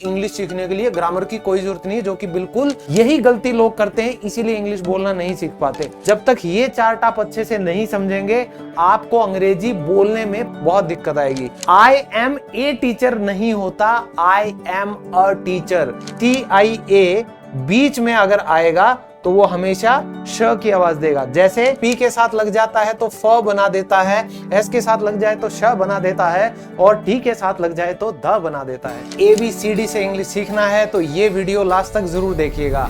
English सीखने के लिए ग्रामर की कोई जरूरत नहीं है, जो कि बिल्कुल यही गलती लोग करते हैं, इसीलिए इंग्लिश बोलना नहीं सीख पाते। जब तक ये चार्ट आप अच्छे से नहीं समझेंगे, आपको अंग्रेजी बोलने में बहुत दिक्कत आएगी। आई एम ए टीचर नहीं होता, I am a teacher. TIA बीच में अगर आएगा तो वो हमेशा श की आवाज देगा। जैसे पी के साथ लग जाता है तो फ बना देता है, एस के साथ लग जाए तो श बना देता है, और टी के साथ लग जाए तो ध बना देता है। ABCD से इंग्लिश सीखना है तो ये वीडियो लास्ट तक जरूर देखिएगा।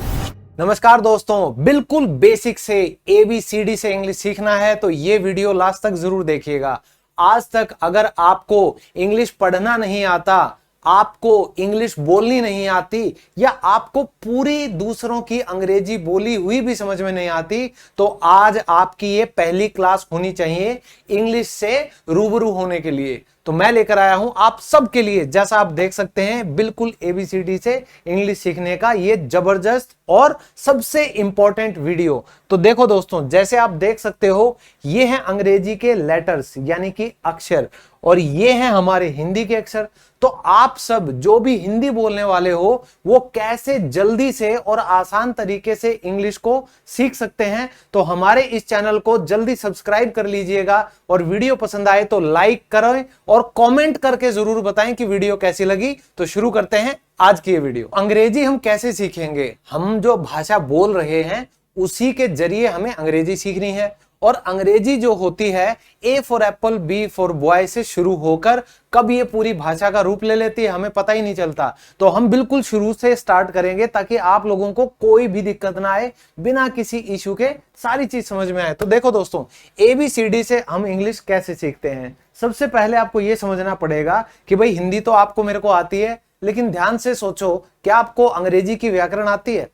नमस्कार दोस्तों, बिल्कुल बेसिक से ABCD से इंग्लिश सीखना है तो ये वीडियो लास्ट तक जरूर देखिएगा। आज तक अगर आपको इंग्लिश पढ़ना नहीं आता, आपको इंग्लिश बोलनी नहीं आती, या आपको पूरी दूसरों की अंग्रेजी बोली हुई भी समझ में नहीं आती, तो आज आपकी ये पहली क्लास होनी चाहिए इंग्लिश से रूबरू होने के लिए। तो मैं लेकर आया हूं आप सबके लिए, जैसा आप देख सकते हैं, बिल्कुल ABCD से इंग्लिश सीखने का ये जबरदस्त और सबसे इंपॉर्टेंट वीडियो। तो देखो दोस्तों, जैसे आप देख सकते हो, ये हैं अंग्रेजी के लेटर्स यानी कि अक्षर, और ये हैं हमारे हिंदी के अक्षर। तो आप सब जो भी हिंदी बोलने वाले हो, वो कैसे जल्दी से और आसान तरीके से इंग्लिश को सीख सकते हैं, तो हमारे इस चैनल को जल्दी सब्सक्राइब कर लीजिएगा, और वीडियो पसंद आए तो लाइक करें और कमेंट करके जरूर बताएं कि वीडियो कैसी लगी। तो शुरू करते हैं आज की ये वीडियो। अंग्रेजी हम कैसे सीखेंगे? हम जो भाषा बोल रहे हैं उसी के जरिए हमें अंग्रेजी सीखनी है। और अंग्रेजी जो होती है, A for Apple, B for boy से शुरू होकर कब ये पूरी भाषा का रूप ले लेती है हमें पता ही नहीं चलता। तो हम बिल्कुल शुरू से स्टार्ट करेंगे ताकि आप लोगों को कोई भी दिक्कत ना आए, बिना किसी इशू के सारी चीज समझ में आए। तो देखो दोस्तों, ABCD से हम इंग्लिश कैसे सीखते हैं। सबसे पहले आपको ये समझना पड़ेगा कि भाई हिंदी तो आपको मेरे को आती है, लेकिन ध्यान से सोचो, क्या आपको अंग्रेजी की व्याकरण आती है?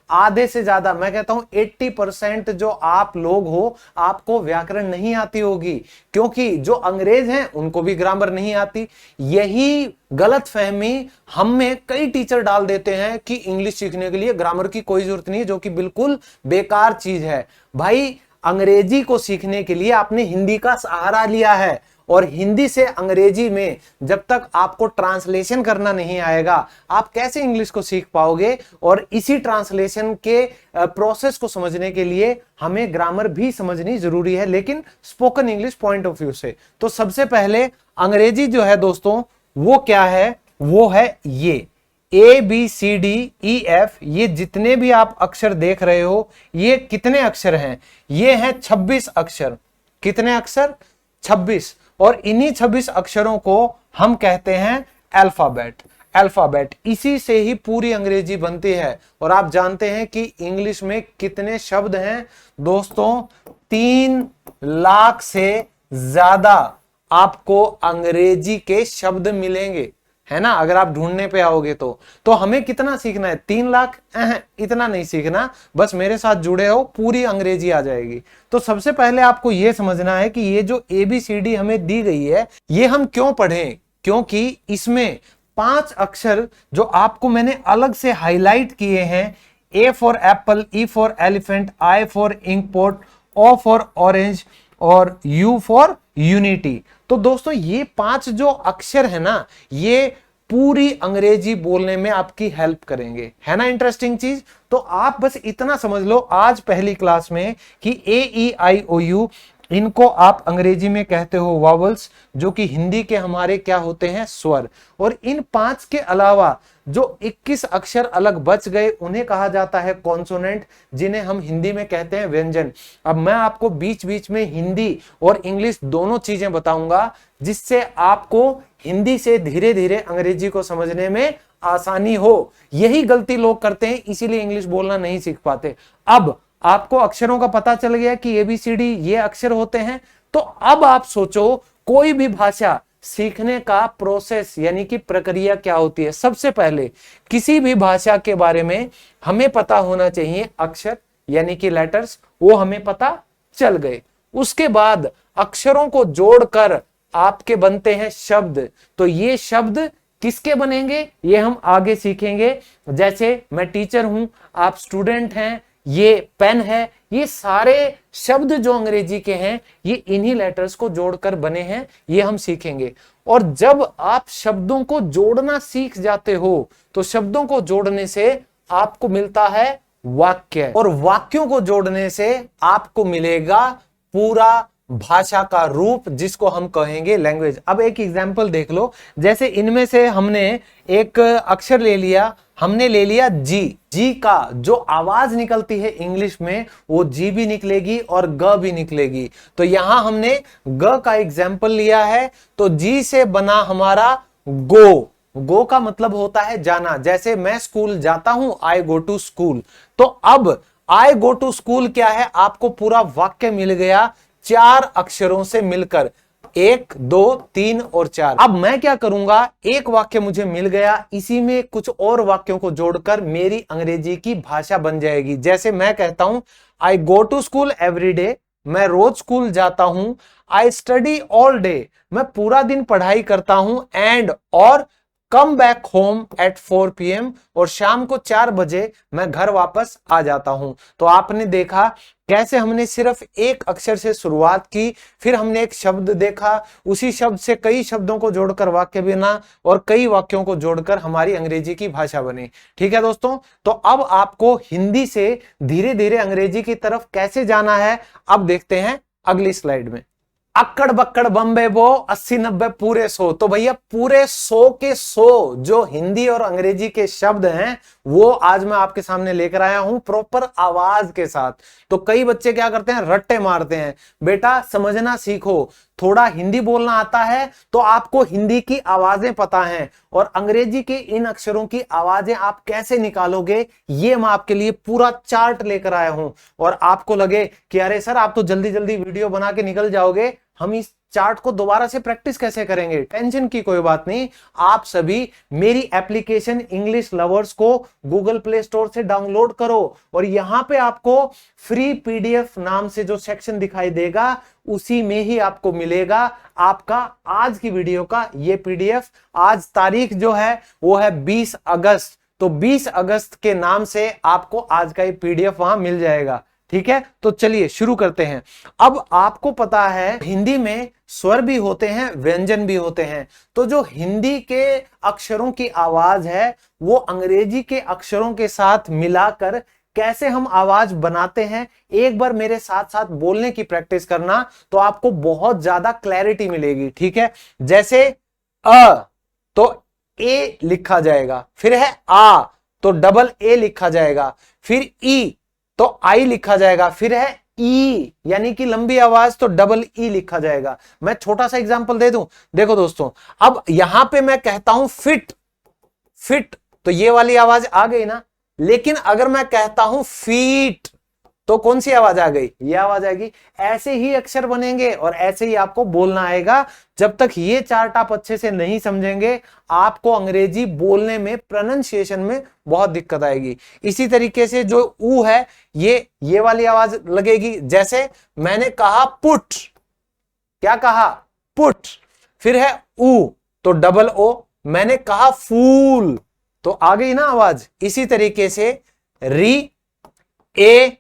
आधे से ज्यादा, मैं कहता हूं 80% जो आप लोग हो, आपको व्याकरण नहीं आती होगी, क्योंकि जो अंग्रेज हैं उनको भी ग्रामर नहीं आती। यही गलतफहमी हम में कई टीचर डाल देते हैं कि इंग्लिश सीखने के लिए ग्रामर की कोई जरूरत नहीं है, जो कि बिल्कुल बेकार चीज है। भाई, अंग्रेजी को सीखने के लिए आपने हिंदी का सहारा लिया है, और हिंदी से अंग्रेजी में जब तक आपको ट्रांसलेशन करना नहीं आएगा, आप कैसे इंग्लिश को सीख पाओगे? और इसी ट्रांसलेशन के प्रोसेस को समझने के लिए हमें ग्रामर भी समझनी जरूरी है, लेकिन spoken English point of view से। तो सबसे पहले अंग्रेजी जो है दोस्तों, वो क्या है? वो है ये ABCDEF। ये जितने भी आप अक्षर देख रहे हो, ये कितने अक्षर हैं? ये हैं 26 अक्षर। कितने अक्षर? 26। और इन्हीं 26 अक्षरों को हम कहते हैं अल्फाबेट। अल्फाबेट, इसी से ही पूरी अंग्रेजी बनती है। और आप जानते हैं कि इंग्लिश में कितने शब्द हैं दोस्तों? 3 लाख से ज्यादा आपको अंग्रेजी के शब्द मिलेंगे, है ना? अगर आप ढूंढने पे आओगे तो हमें कितना सीखना है? 3 लाख? इतना नहीं सीखना, बस मेरे साथ जुड़े हो, पूरी अंग्रेजी आ जाएगी। तो सबसे पहले आपको यह समझना है कि ये जो ABCD हमें दी गई है, ये हम क्यों पढ़ें? क्योंकि इसमें 5 अक्षर जो आपको मैंने अलग से हाईलाइट किए हैं, A for apple, E for elephant, I for inkpot, O for orange, और U फॉर यूनिटी। तो दोस्तों, ये 5 जो अक्षर है ना, ये पूरी अंग्रेजी बोलने में आपकी हेल्प करेंगे, है ना? इंटरेस्टिंग चीज। तो आप बस इतना समझ लो आज पहली क्लास में कि AEIOU, इनको आप अंग्रेजी में कहते हो वॉवल्स, जो कि हिंदी के हमारे क्या होते हैं? स्वर। और इन 5 के अलावा जो 21 अक्षर अलग बच गए, उन्हें कहा जाता है कॉन्सोनेंट, जिन्हें हम हिंदी में कहते हैं व्यंजन। अब मैं आपको बीच बीच में हिंदी और इंग्लिश दोनों चीजें बताऊंगा, जिससे आपको हिंदी से धीरे धीरे अंग्रेजी को समझने में आसानी हो। यही गलती लोग करते हैं, इसीलिए इंग्लिश बोलना नहीं सीख पाते। अब आपको अक्षरों का पता चल गया कि ABCD ये अक्षर होते हैं। तो अब आप सोचो, कोई भी भाषा सीखने का प्रोसेस यानी कि प्रक्रिया क्या होती है? सबसे पहले किसी भी भाषा के बारे में हमें पता होना चाहिए अक्षर यानी कि लेटर्स, वो हमें पता चल गए। उसके बाद अक्षरों को जोड़कर आपके बनते हैं शब्द। तो ये शब्द किसके बनेंगे, ये हम आगे सीखेंगे। जैसे मैं टीचर हूं, आप स्टूडेंट हैं, ये पेन है, ये सारे शब्द जो अंग्रेजी के हैं ये इन्हीं लेटर्स को जोड़कर बने हैं, ये हम सीखेंगे। और जब आप शब्दों को जोड़ना सीख जाते हो तो शब्दों को जोड़ने से आपको मिलता है वाक्य, और वाक्यों को जोड़ने से आपको मिलेगा पूरा भाषा का रूप, जिसको हम कहेंगे लैंग्वेज। अब एक एग्जांपल देख लो, जैसे इनमें से हमने एक अक्षर ले लिया, हमने ले लिया जी। जी का जो आवाज निकलती है इंग्लिश में वो जी भी निकलेगी और ग भी निकलेगी। तो यहां हमने ग का एग्जाम्पल लिया है, तो जी से बना हमारा गो। गो का मतलब होता है जाना, जैसे मैं स्कूल जाता हूं, आई गो टू स्कूल। तो अब आई गो टू स्कूल क्या है, आपको पूरा वाक्य मिल गया 4 अक्षरों से मिलकर, 1 2 3 और 4। अब मैं क्या करूंगा, एक वाक्य मुझे मिल गया, इसी में कुछ और वाक्यों को जोड़कर मेरी अंग्रेजी की भाषा बन जाएगी। जैसे मैं कहता हूं I go to school every day, मैं रोज स्कूल जाता हूं। आई स्टडी ऑल डे, मैं पूरा दिन पढ़ाई करता हूं। एंड और come back home at 4 PM, और शाम को 4 बजे मैं घर वापस आ जाता हूं। तो आपने देखा कैसे हमने सिर्फ एक अक्षर से शुरुआत की, फिर हमने एक शब्द देखा, उसी शब्द से कई शब्दों को जोड़कर वाक्य बना, और कई वाक्यों को जोड़कर हमारी अंग्रेजी की भाषा बनी। ठीक है दोस्तों, तो अब आपको हिंदी से धीरे धीरे अंग्रेजी की तरफ कैसे जाना है, अब देखते हैं अगली स्लाइड में। अक्कड़ बक्कड़ बम्बे बो 80 90 पूरे 100। तो भैया पूरे 100 के 100 जो हिंदी और अंग्रेजी के शब्द हैं वो आज मैं आपके सामने लेकर आया हूं प्रॉपर आवाज के साथ। तो कई बच्चे क्या करते हैं, रट्टे मारते हैं। बेटा समझना सीखो, थोड़ा हिंदी बोलना आता है तो आपको हिंदी की आवाजें पता हैं, और अंग्रेजी के इन अक्षरों की आवाजें आप कैसे निकालोगे ये मैं आपके लिए पूरा चार्ट लेकर आया हूं। और आपको लगे कि अरे सर आप तो जल्दी जल्दी वीडियो बना के निकल जाओगे, हम इस चार्ट को दोबारा से प्रैक्टिस कैसे करेंगे? टेंशन की कोई बात नहीं, आप सभी मेरी एप्लीकेशन इंग्लिश लवर्स को गूगल प्ले स्टोर से डाउनलोड करो, और यहां पे आपको फ्री पीडीएफ नाम से जो सेक्शन दिखाई देगा उसी में ही आपको मिलेगा आपका आज की वीडियो का ये पीडीएफ। आज तारीख जो है वो है 20 अगस्त, तो 20 अगस्त के नाम से आपको आज का ये पीडीएफ वहां मिल जाएगा। ठीक है, तो चलिए शुरू करते हैं। अब आपको पता है हिंदी में स्वर भी होते हैं, व्यंजन भी होते हैं। तो जो हिंदी के अक्षरों की आवाज है वो अंग्रेजी के अक्षरों के साथ मिलाकर कैसे हम आवाज बनाते हैं, एक बार मेरे साथ साथ बोलने की प्रैक्टिस करना, तो आपको बहुत ज्यादा क्लैरिटी मिलेगी। ठीक है, जैसे अ तो ए लिखा जाएगा, फिर है आ तो डबल ए लिखा जाएगा, फिर ई तो आई लिखा जाएगा, फिर है ई यानी कि लंबी आवाज तो डबल ई लिखा जाएगा। मैं छोटा सा एग्जांपल दे दूं, देखो दोस्तों, अब यहां पे मैं कहता हूं फिट, फिट तो ये वाली आवाज आ गई ना, लेकिन अगर मैं कहता हूं फीट तो कौन सी आवाज आ गई, ये आवाज आएगी। ऐसे ही अक्षर बनेंगे और ऐसे ही आपको बोलना आएगा। जब तक ये चार्ट आप अच्छे से नहीं समझेंगे आपको अंग्रेजी बोलने में, प्रोनाउंसिएशन में बहुत दिक्कत आएगी। इसी तरीके से जो ऊ है ये वाली आवाज लगेगी। जैसे मैंने कहा पुट, क्या कहा, पुट, फिर है ऊ तो डबल ओ, मैंने कहा फूल तो आ गई ना आवाज। इसी तरीके से री, ए,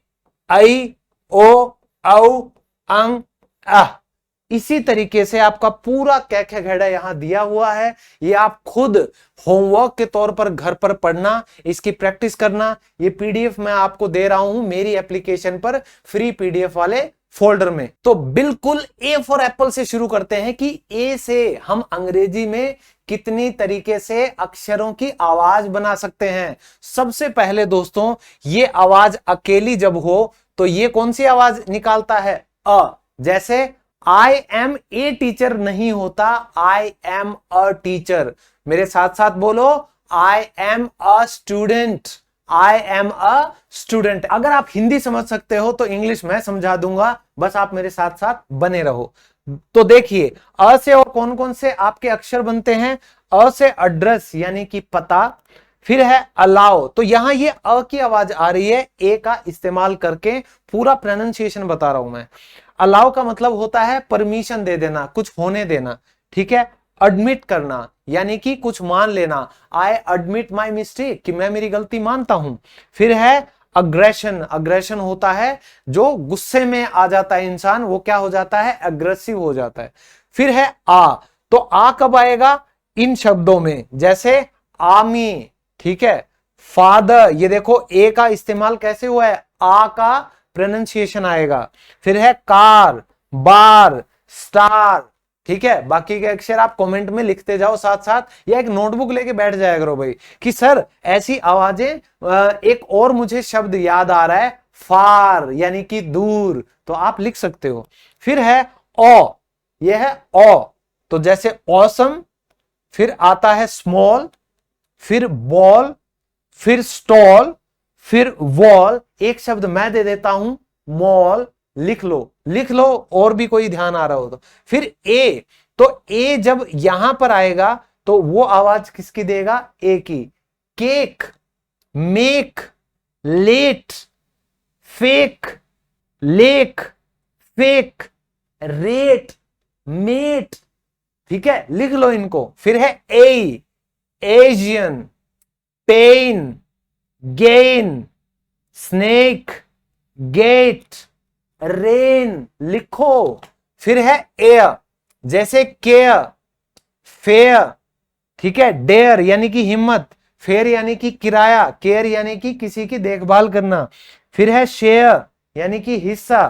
आई, ओ, औ, अंग, आह, इसी तरीके से आपका पूरा कै खे घेड़ा यहां दिया हुआ है। ये आप खुद होमवर्क के तौर पर घर पर पढ़ना, इसकी प्रैक्टिस करना। ये पीडीएफ मैं आपको दे रहा हूं मेरी एप्लीकेशन पर फ्री पीडीएफ वाले फोल्डर में। तो बिल्कुल ए फॉर एप्पल से शुरू करते हैं कि ए से हम अंग्रेजी में कितनी तरीके से अक्षरों की आवाज बना सकते हैं। सबसे पहले दोस्तों ये आवाज अकेली जब हो तो ये कौन सी आवाज निकालता है, अ। जैसे आई एम ए टीचर नहीं होता, आई एम अ टीचर। मेरे साथ साथ बोलो, I am a student, I am a student. अगर आप हिंदी समझ सकते हो तो इंग्लिश मैं समझा दूंगा, बस आप मेरे साथ साथ बने रहो। तो देखिए अ से और कौन कौन से आपके अक्षर बनते हैं। अ से एड्रेस यानी कि पता, फिर है अलाउ, तो यहां ये अ की आवाज आ रही है, ए का इस्तेमाल करके पूरा प्रोनाउंसिएशन बता रहा हूं मैं। अलाउ का मतलब होता है परमिशन दे देना, कुछ होने देना। ठीक है, एडमिट करना यानी कि कुछ मान लेना, आई एडमिट माई मिस्टेक कि मैं मेरी गलती मानता हूं। फिर है अग्रेशन, अग्रेशन होता है जो गुस्से में आ जाता है इंसान, वो क्या हो जाता है, अग्रेसिव हो जाता है। फिर है आ, तो आ कब आएगा, इन शब्दों में, जैसे आर्मी, ठीक है, फादर, ये देखो ए का इस्तेमाल कैसे हुआ है, आ का प्रोनाउंसिएशन आएगा। फिर है कार, बार, स्टार, ठीक है। बाकी के अक्षर आप कमेंट में लिखते जाओ साथ साथ, या एक नोटबुक लेके बैठ जाया करो भाई कि सर ऐसी आवाजें। एक और मुझे शब्द याद आ रहा है, फार यानी कि दूर, तो आप लिख सकते हो। फिर है ओ, यह है ओ, तो जैसे ऑसम, फिर आता है स्मॉल, फिर बॉल, फिर स्टॉल, फिर वॉल। एक शब्द मैं दे देता हूं, मॉल, लिख लो, लिख लो, और भी कोई ध्यान आ रहा हो तो। फिर ए, तो ए जब यहां पर आएगा तो वो आवाज किसकी देगा, ए की। Cake, make, late, fake, lake, fake, rate, mate, ठीक है, लिख लो इनको। फिर है A, Asian, pain, gain, snake, gate, rain, लिखो। फिर है एयर, जैसे केयर, फेयर, ठीक है, डेयर यानी कि हिम्मत, फेयर यानी कि किराया, केयर यानी कि किसी की देखभाल करना। फिर है शेयर यानी कि हिस्सा,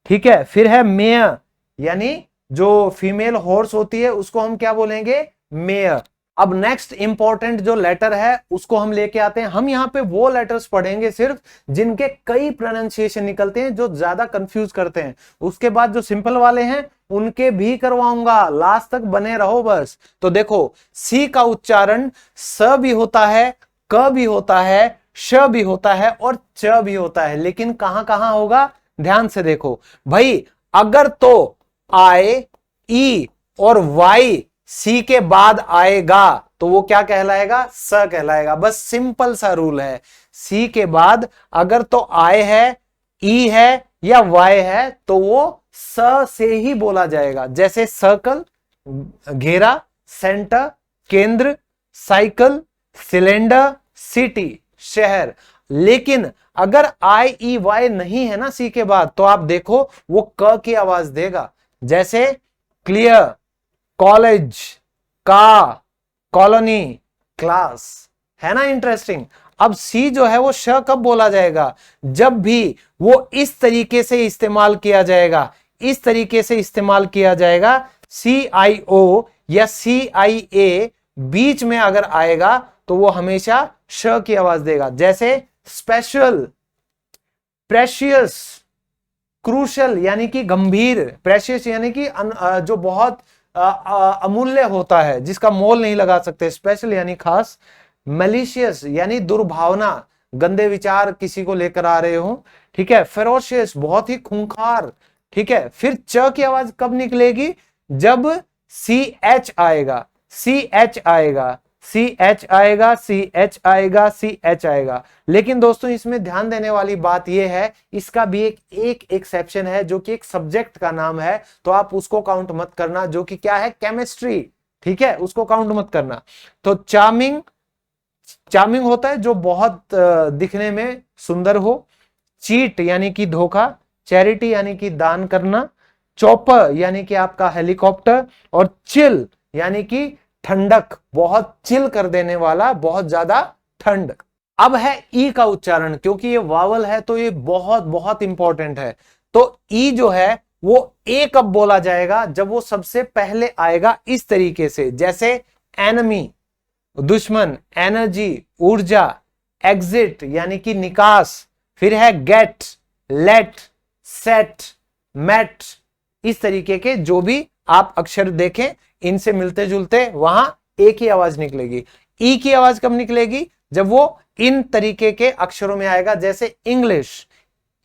ठीक है। फिर है मेयर, यानी जो फीमेल हॉर्स होती है उसको हम क्या बोलेंगे, मेयर। अब नेक्स्ट इंपॉर्टेंट जो लेटर है उसको हम लेके आते हैं। हम यहाँ पे वो लेटर्स पढ़ेंगे सिर्फ जिनके कई प्रोनाउंसिएशन निकलते हैं, जो ज्यादा कंफ्यूज करते हैं। उसके बाद जो सिंपल वाले हैं उनके भी करवाऊंगा, लास्ट तक बने रहो बस। तो देखो, सी का उच्चारण स भी होता है, क भी होता है, श भी होता है और च भी होता है, लेकिन कहां कहां होगा, ध्यान से देखो भाई। अगर तो आई, ई और वाई सी के बाद आएगा तो वो क्या कहलाएगा, स कहलाएगा। बस सिंपल सा रूल है, सी के बाद अगर तो आए है, ई है या वाई है तो वो स से ही बोला जाएगा। जैसे सर्कल, घेरा, सेंटर, केंद्र, साइकिल, सिलेंडर, सिटी, शहर। लेकिन अगर आई, ई, वाई नहीं है ना सी के बाद, तो आप देखो वो क की आवाज देगा। जैसे क्लियर, कॉलेज, का, कॉलोनी, क्लास, है ना इंटरेस्टिंग। अब सी जो है वो श कब बोला जाएगा, जब भी वो इस तरीके से इस्तेमाल किया जाएगा, इस तरीके से इस्तेमाल किया जाएगा, CIO या CIA बीच में अगर आएगा तो वो हमेशा श की आवाज देगा। जैसे स्पेशल, प्रेशियस, क्रूशल यानी कि गंभीर, प्रेशियस यानी कि जो बहुत अमूल्य होता है, जिसका मोल नहीं लगा सकते, स्पेशल यानी खास, मैलिशियस यानी दुर्भावना, गंदे विचार किसी को लेकर आ रहे हो, ठीक है, फेरोशियस बहुत ही खूंखार, ठीक है। फिर च की आवाज कब निकलेगी, जब CH आएगा, CH आएगा, CH आएगा, CH आएगा, CH आएगा। लेकिन दोस्तों इसमें ध्यान देने वाली बात यह है, इसका भी एक एक्सेप्शन है जो कि एक सब्जेक्ट का नाम है, तो आप उसको काउंट मत करना, जो कि क्या है, केमिस्ट्री, ठीक है, उसको काउंट मत करना। तो चार्मिंग, चार्मिंग होता है जो बहुत दिखने में सुंदर हो। चीट यानी कि धोखा, चैरिटी यानी कि दान करना, चॉपर यानी कि आपका हेलीकॉप्टर, और चिल यानी कि ठंडक, बहुत चिल कर देने वाला, बहुत ज्यादा ठंड। अब है ई का उच्चारण, क्योंकि ये वावल है तो ये बहुत बहुत इंपॉर्टेंट है। तो ई जो है वो ए कब बोला जाएगा, जब वो सबसे पहले आएगा इस तरीके से, जैसे एनिमी, दुश्मन, एनर्जी, ऊर्जा, एग्जिट यानी कि निकास, फिर है गेट, लेट, सेट, मेट। इस तरीके के जो भी आप अक्षर देखें इनसे मिलते जुलते, वहां ए की आवाज निकलेगी। ई की आवाज कब निकलेगी, जब वो इन तरीके के अक्षरों में आएगा, जैसे English,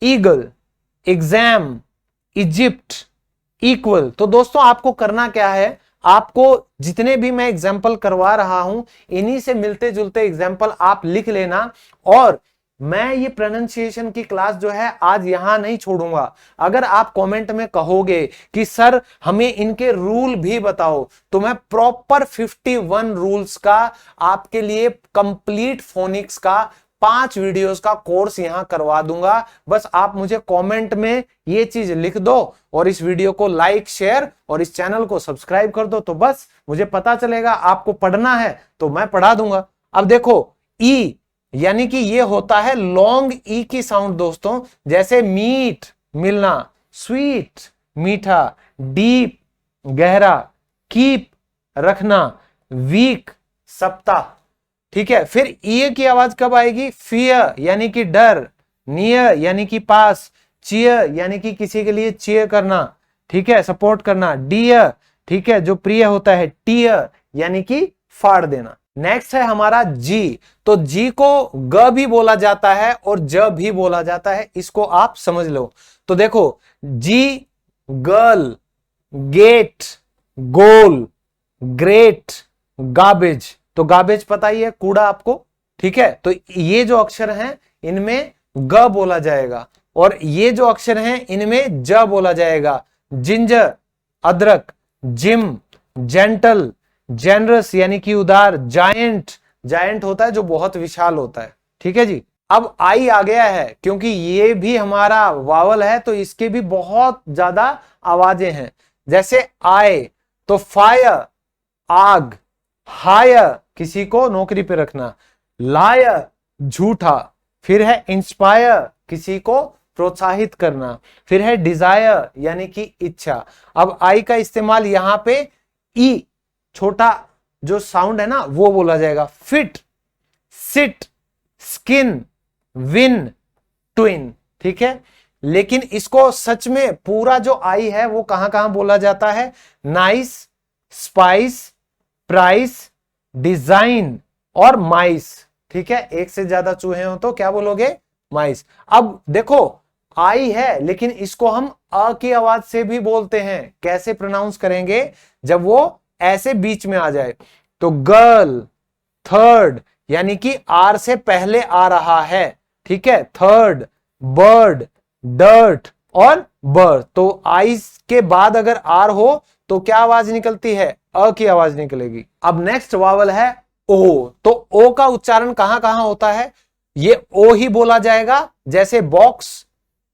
eagle, exam, Egypt, equal. तो दोस्तों आपको करना क्या है, आपको जितने भी मैं एग्जाम्पल करवा रहा हूं इन्हीं से मिलते जुलते एग्जाम्पल आप लिख लेना। और मैं ये प्रोनाउंसिएशन की क्लास जो है आज यहां नहीं छोड़ूंगा। अगर आप कमेंट में कहोगे कि सर हमें इनके रूल भी बताओ, तो मैं प्रॉपर 51 रूल्स का आपके लिए कंप्लीट फोनिक्स का 5 वीडियोस का कोर्स यहां करवा दूंगा। बस आप मुझे कमेंट में ये चीज लिख दो और इस वीडियो को लाइक शेयर और इस चैनल को सब्सक्राइब कर दो, तो बस मुझे पता चलेगा आपको पढ़ना है तो मैं पढ़ा दूंगा। अब देखो ई यानी कि ये होता है लॉन्ग ई की साउंड दोस्तों, जैसे मीट मिलना, स्वीट मीठा, डीप गहरा, कीप रखना, वीक सप्ताह। ठीक है, फिर ई की आवाज कब आएगी? फियर यानी कि डर, नियर यानी कि पास, चीयर यानी कि किसी के लिए चीयर करना, ठीक है, सपोर्ट करना, डियर ठीक है जो प्रिय होता है, टीयर यानी कि फाड़ देना। नेक्स्ट है हमारा जी। तो जी को ग भी बोला जाता है और ज भी बोला जाता है, इसको आप समझ लो। तो देखो जी गर्ल, गेट, गोल, ग्रेट, गार्बेज। तो गार्बेज पता ही है, कूड़ा आपको, ठीक है। तो ये जो अक्षर हैं इनमें ग बोला जाएगा और ये जो अक्षर हैं इनमें ज बोला जाएगा। जिंजर अदरक, जिम जेंटल, जेनरस यानी कि उदार, जायंट जायंट होता है जो बहुत विशाल होता है, ठीक है जी। अब आई आ गया है, क्योंकि ये भी हमारा वावल है तो इसके भी बहुत ज्यादा आवाजें हैं। जैसे आए तो फायर आग, हायर किसी को नौकरी पे रखना, लायर झूठा, फिर है इंस्पायर किसी को प्रोत्साहित करना, फिर है डिजायर यानी कि इच्छा। अब आई का इस्तेमाल यहां पे ई छोटा जो साउंड है ना वो बोला जाएगा। Fit, sit, skin, win, twin, ठीक है। लेकिन इसको सच में पूरा जो आई है वो कहां कहां बोला जाता है? नाइस, स्पाइस, प्राइस, डिजाइन और माइस, ठीक है। एक से ज्यादा चूहे हो तो क्या बोलोगे? माइस। अब देखो आई है लेकिन इसको हम अ की आवाज से भी बोलते हैं। कैसे प्रोनाउंस करेंगे? जब वो ऐसे बीच में आ जाए। तो गर्ल, थर्ड यानी कि आर से पहले आ रहा है, ठीक है, थर्ड, बर्ड, डर्ट और बर्ड। तो आई के बाद अगर आर हो तो क्या आवाज निकलती है? अ की आवाज निकलेगी। अब नेक्स्ट वावल है ओ। तो ओ का उच्चारण कहां कहां होता है? ये ओ ही बोला जाएगा, जैसे बॉक्स,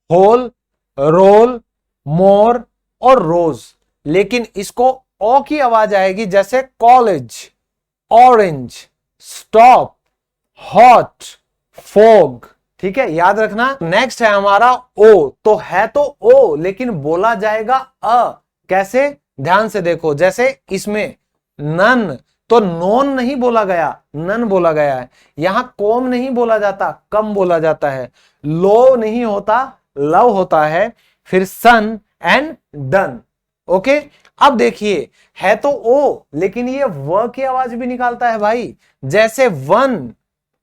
होल, रोल, मोर और रोज। लेकिन इसको ओ की आवाज आएगी, जैसे college, orange, stop, hot, fog, ठीक है, याद रखना। नेक्स्ट है हमारा ओ। तो है तो ओ लेकिन बोला जाएगा अ। कैसे? ध्यान से देखो, जैसे इसमें नन तो नोन नहीं बोला गया, नन बोला गया है। यहां कॉम नहीं बोला जाता, कम बोला जाता है। लो नहीं होता, लव होता है। फिर सन एंड डन, ओके। अब देखिए है तो ओ लेकिन ये व की आवाज भी निकालता है भाई, जैसे वन,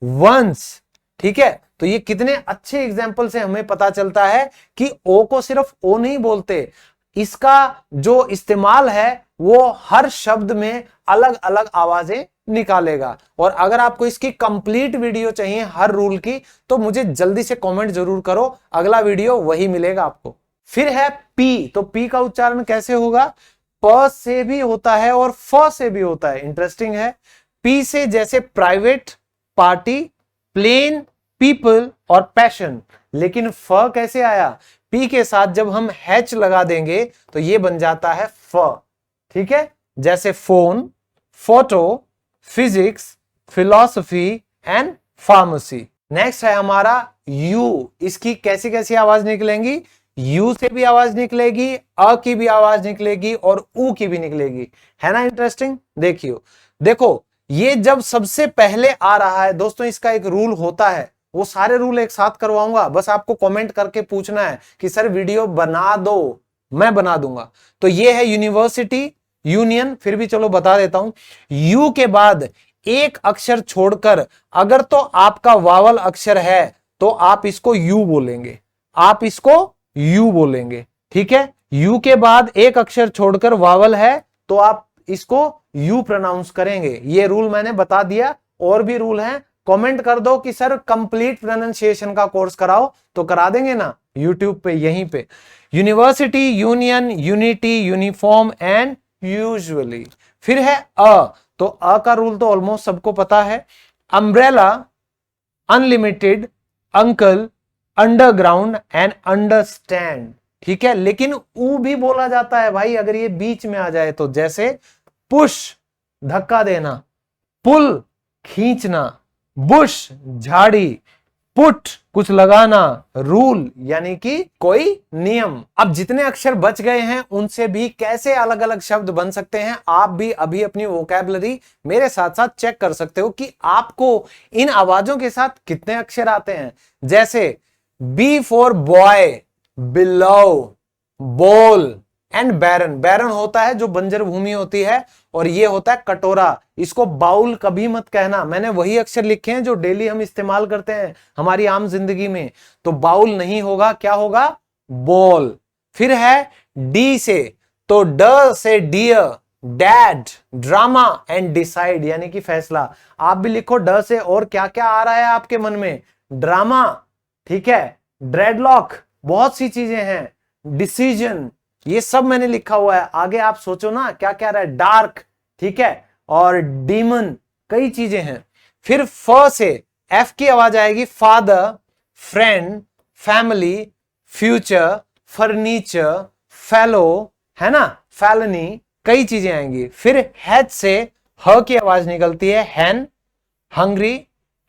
वंस, ठीक है। तो ये कितने अच्छे एग्जाम्पल से हमें पता चलता है कि ओ को सिर्फ ओ नहीं बोलते, इसका जो इस्तेमाल है वो हर शब्द में अलग अलग आवाजें निकालेगा। और अगर आपको इसकी कंप्लीट वीडियो चाहिए हर रूल की तो मुझे जल्दी से कमेंट जरूर करो, अगला वीडियो वही मिलेगा आपको। फिर है पी। तो पी का उच्चारण कैसे होगा? प से भी होता है और फ से भी होता है। इंटरेस्टिंग है। पी से जैसे प्राइवेट, पार्टी, प्लेन, पीपल और पैशन। लेकिन फ कैसे आया? पी के साथ जब हम हैच लगा देंगे तो ये बन जाता है फ, ठीक है। जैसे phone, photo, physics, philosophy and pharmacy. Next है हमारा यू। इसकी कैसी कैसी आवाज निकलेंगी? यू से भी आवाज निकलेगी, अ की भी आवाज निकलेगी और ऊ की भी निकलेगी, है ना इंटरेस्टिंग। देखियो, देखो ये जब सबसे पहले आ रहा है दोस्तों, इसका एक रूल होता है, वो सारे रूल एक साथ करवाऊंगा, बस आपको कमेंट करके पूछना है कि सर वीडियो बना दो, मैं बना दूंगा। तो ये है यूनिवर्सिटी, यूनियन, फिर भी चलो बता देता हूं। यू के बाद एक अक्षर छोड़कर अगर तो आपका वावल अक्षर है तो आप इसको यू बोलेंगे, आप इसको यू बोलेंगे, ठीक है। यू के बाद एक अक्षर छोड़कर वावल है तो आप इसको यू प्रोनाउंस करेंगे। ये रूल मैंने बता दिया, और भी रूल हैं। कमेंट कर दो कि सर कंप्लीट प्रोनाउंसिएशन का कोर्स कराओ, तो करा देंगे ना यूट्यूब पे, यहीं पे। University, union, unity, uniform and usually. फिर है अ। तो अ का रूल तो ऑलमोस्ट सबको पता है। Umbrella, unlimited, uncle, underground and understand. ठीक है, लेकिन ऊ भी बोला जाता है भाई अगर ये बीच में आ जाए तो, जैसे पुश धक्का देना, पुल खींचना, बुश झाड़ी, पुट कुछ लगाना, रूल यानी कि कोई नियम। अब जितने अक्षर बच गए हैं उनसे भी कैसे अलग अलग शब्द बन सकते हैं, आप भी अभी अपनी वोकैबुलरी मेरे साथ साथ चेक कर सकते हो कि आपको इन आवाजों के साथ कितने अक्षर आते हैं। जैसे बी फॉर बॉय, बिलो, बोल एंड बैरन। बैरन होता है जो बंजर भूमि होती है, और ये होता है कटोरा। इसको बाउल कभी मत कहना, मैंने वही अक्षर लिखे हैं जो डेली हम इस्तेमाल करते हैं हमारी आम जिंदगी में, तो बाउल नहीं होगा, क्या होगा, बॉल। फिर है डी से, तो ड से dear, dad, drama and decide यानी कि फैसला। आप भी लिखो ड से, और क्या क्या आ रहा है आपके मन में, ड्रामा, ठीक है, ड्रेडलॉक, बहुत सी चीजें हैं, डिसीजन, ये सब मैंने लिखा हुआ है। आगे आप सोचो ना क्या क्या रहा है, डार्क, ठीक है, और डीमन, कई चीजें हैं। फिर फ से, एफ की आवाज आएगी, father, friend, family, future, furniture, fellow, है ना, फैलनी, कई चीजें आएंगी। फिर हेच से ह की आवाज निकलती है, हैन, हंग्री,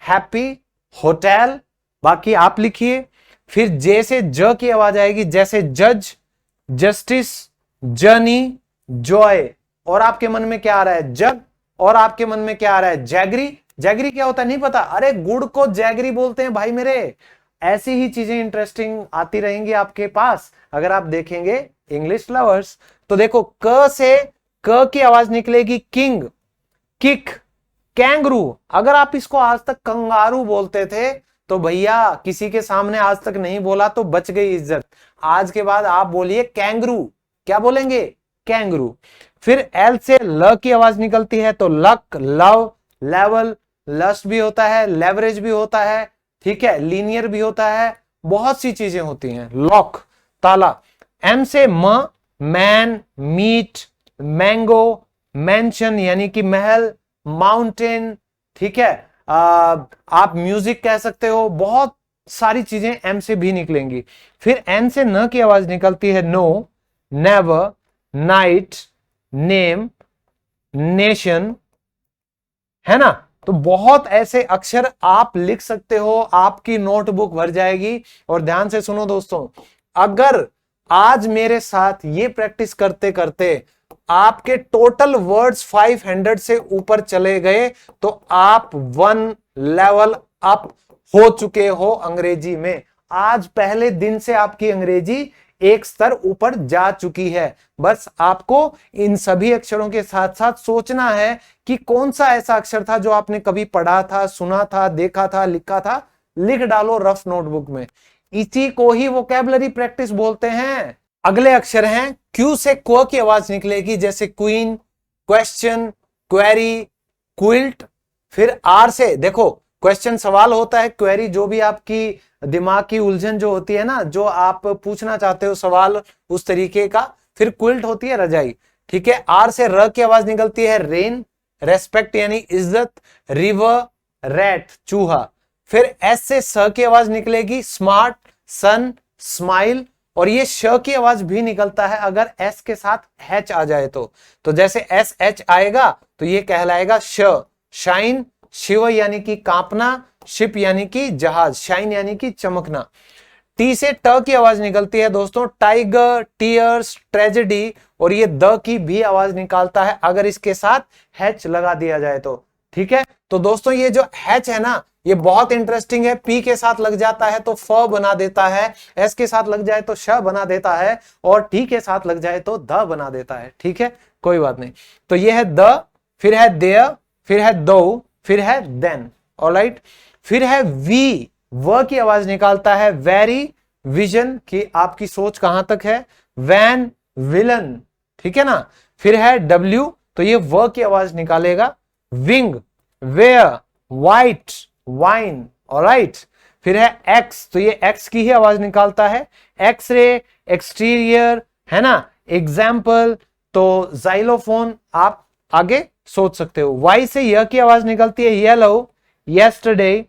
हैप्पी, होटल, बाकी आप लिखिए। फिर जे से ज की आवाज आएगी, जैसे जज, जस्टिस, जर्नी, जॉय। और आपके मन में क्या आ रहा है, जग, और आपके मन में क्या आ रहा है, जैगरी। जैगरी क्या होता है नहीं पता, अरे गुड़ को जैगरी बोलते हैं भाई मेरे। ऐसी ही चीजें इंटरेस्टिंग आती रहेंगी आपके पास अगर आप देखेंगे इंग्लिश लवर्स। तो देखो क से क की आवाज निकलेगी, किंग, किक, कैंगरू। अगर आप इसको आज तक कंगारू बोलते थे तो भैया किसी के सामने आज तक नहीं बोला तो बच गई इज्जत। आज के बाद आप बोलिए कैंगरू। क्या बोलेंगे, कैंगरू। फिर एल से ल की आवाज निकलती है, तो लक, लव, लेवल, लस्ट भी होता है, लेवरेज भी होता है, ठीक है, लीनियर भी होता है, बहुत सी चीजें होती हैं। लॉक, ताला। एम से म, मैन, मीट, मैंगो, मेंशन यानी कि महल, माउंटेन, ठीक है, आप म्यूजिक कह सकते हो, बहुत सारी चीजें एम से भी निकलेंगी। फिर एन से न की आवाज निकलती है, no, never, night, name, nation, है ना। तो बहुत ऐसे अक्षर आप लिख सकते हो, आपकी नोटबुक भर जाएगी। और ध्यान से सुनो दोस्तों, अगर आज मेरे साथ ये प्रैक्टिस करते करते आपके टोटल वर्ड्स 500 से ऊपर चले गए तो आप 1 लेवल अप हो चुके हो अंग्रेजी में। आज पहले दिन से आपकी अंग्रेजी एक स्तर ऊपर जा चुकी है। बस आपको इन सभी अक्षरों के साथ साथ सोचना है कि कौन सा ऐसा अक्षर था जो आपने कभी पढ़ा था, सुना था, देखा था, लिखा था। लिख डालो रफ नोटबुक में। इसी को ही वोकैबुलरी प्रैक्टिस बोलते हैं। अगले अक्षर हैं क्यू से क्व की आवाज निकलेगी, जैसे क्वीन, क्वेश्चन, क्वेरी, क्विल्ट। फिर आर से देखो क्वेश्चन सवाल होता है, क्वेरी जो भी आपकी दिमाग की उलझन जो होती है ना, जो आप पूछना चाहते हो सवाल उस तरीके का। फिर क्विल्ट होती है रजाई, ठीक है। आर से र की आवाज निकलती है, रेन, रेस्पेक्ट यानी इज्जत, रिवर, रैट चूहा। फिर एस से स की आवाज निकलेगी, स्मार्ट, सन, स्माइल। और ये श की आवाज भी निकलता है अगर एस के साथ एच आ जाए तो जैसे एस एच आएगा तो ये कहलाएगा श, शाइन, शिव यानी कि कांपना, शिप यानी कि जहाज, शाइन यानी कि चमकना। टी से ट की आवाज निकलती है दोस्तों, टाइगर, टीयर्स, ट्रेजेडी। और ये द की भी आवाज निकालता है अगर इसके साथ हैच लगा दिया जाए तो, ठीक है। तो दोस्तों ये जो हैच है ना, ये बहुत इंटरेस्टिंग है। पी के साथ लग जाता है तो फ बना देता है, एस के साथ लग जाए तो श बना देता है, और टी के साथ लग जाए तो द बना देता है, ठीक है, कोई बात नहीं। तो ये है द, फिर है देयर, फिर है दो, फिर है देन, ऑलराइट। फिर है वी, व की आवाज निकालता है, वेरी, विजन की आपकी सोच कहां तक है, वैन, विलन, ठीक है ना। फिर है डब्ल्यू, तो ये व की आवाज निकालेगा, wing, where, white, wine, alright. फिर है एक्स, तो ये एक्स की ही आवाज निकालता है, एक्सरे, एक्सटीरियर, है ना, एग्जाम्पल, तो जाइलोफोन, आप आगे सोच सकते हो। वाई से यह की आवाज निकलती है, येलो, येस्टरडे,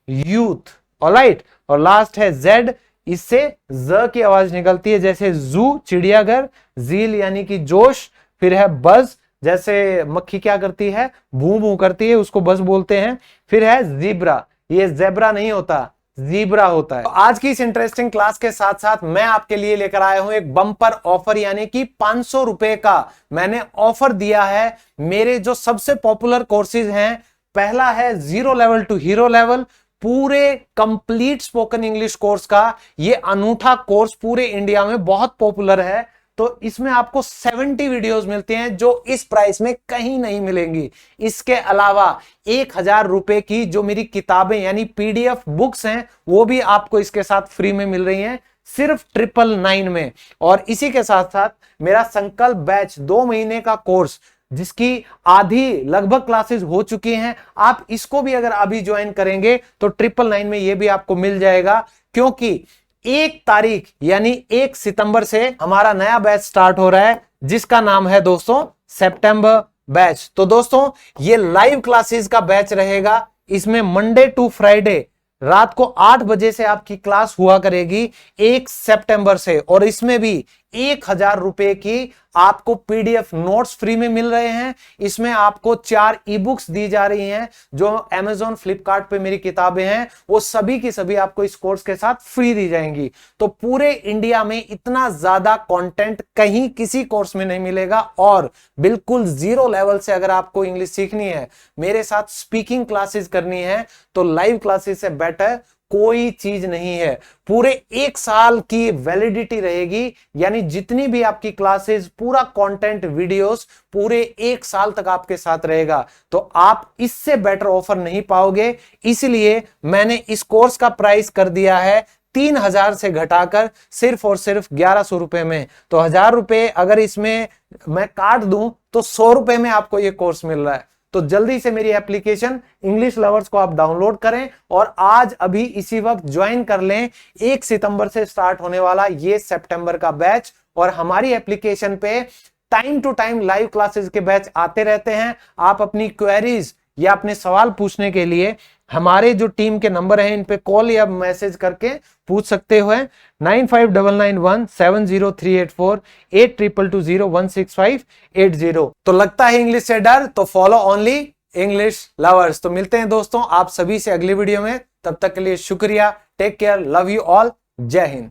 यूथ, ऑलराइट। और लास्ट है जेड, इससे ज की आवाज निकलती है, जैसे जू चिड़ियाघर, जील यानी कि जोश, फिर है बज, जैसे मक्खी क्या करती है, भू भू करती है, उसको बज बोलते हैं। फिर है जीब्रा, ये जेब्रा नहीं होता, जीब्रा होता है। तो आज की इस इंटरेस्टिंग क्लास के साथ साथ मैं आपके लिए लेकर आया हूं एक बम्पर ऑफर, यानी कि 500 रुपए का मैंने ऑफर दिया है मेरे जो सबसे पॉपुलर कोर्सेज हैं। पहला है zero level to hero level, पूरे कंप्लीट स्पोकन इंग्लिश कोर्स का ये अनूठा कोर्स पूरे इंडिया में बहुत पॉपुलर है। तो इसमें आपको 70 वीडियोस मिलते हैं जो इस प्राइस में कहीं नहीं मिलेंगी। इसके अलावा 1000 रुपए की जो मेरी किताबें यानी पीडीएफ बुक्स हैं वो भी आपको इसके साथ फ्री में मिल रही हैं, सिर्फ 999 में। और इसी के साथ साथ मेरा संकल्प बैच 2 महीने का कोर्स, जिसकी आधी लगभग क्लासेस हो चुकी हैं, आप इसको भी अगर अभी ज्वाइन करेंगे तो 999 में ये भी आपको मिल जाएगा। क्योंकि 1 तारीख यानी 1 सितंबर से हमारा नया बैच स्टार्ट हो रहा है, जिसका नाम है दोस्तों सितंबर बैच। तो दोस्तों ये लाइव क्लासेस का बैच रहेगा। इसमें मंडे टू फ्राइडे रात को 8 बजे से आपकी क्लास हुआ करेगी 1 सितंबर से। और इसमें भी 1000 रुपए की आपको पीडीएफ नोट्स फ्री में मिल रहे हैं। इसमें आपको 4 ई बुक्स दी जा रही हैं, जो अमेजॉन फ्लिपकार्ट पे मेरी किताबें हैं, वो सभी की सभी आपको इस कोर्स के साथ फ्री दी जाएंगी। तो पूरे इंडिया में इतना ज्यादा कंटेंट कहीं किसी कोर्स में नहीं मिलेगा। और बिल्कुल जीरो लेवल से अगर आपको इंग्लिश सीखनी है, मेरे साथ स्पीकिंग क्लासेस करनी है, तो लाइव क्लासेस से बेटर कोई चीज नहीं है। पूरे 1 साल की वैलिडिटी रहेगी, यानी जितनी भी आपकी क्लासेस, पूरा कंटेंट, वीडियोस पूरे 1 साल तक आपके साथ रहेगा। तो आप इससे बेटर ऑफर नहीं पाओगे। इसलिए मैंने इस कोर्स का प्राइस कर दिया है 3000 से घटाकर सिर्फ और सिर्फ 1100 रुपए में। तो 1000 रुपए अगर इसमें मैं काट दूं तो 100 रुपए में आपको यह कोर्स मिल रहा है। तो जल्दी से मेरी एप्लीकेशन इंग्लिश लवर्स को आप डाउनलोड करें और आज अभी इसी वक्त ज्वाइन कर लें 1 सितंबर से स्टार्ट होने वाला ये सितंबर का बैच। और हमारी एप्लीकेशन पे time to time live classes के बैच आते रहते हैं। आप अपनी क्वेरीज या अपने सवाल पूछने के लिए हमारे जो टीम के नंबर हैं इन पे कॉल या मैसेज करके पूछ सकते हो। 9599170384 82201658 तो लगता है इंग्लिश से डर, तो फॉलो ओनली इंग्लिश लवर्स। तो मिलते हैं दोस्तों आप सभी से अगली वीडियो में, तब तक के लिए शुक्रिया, take care, love you all, जय हिंद।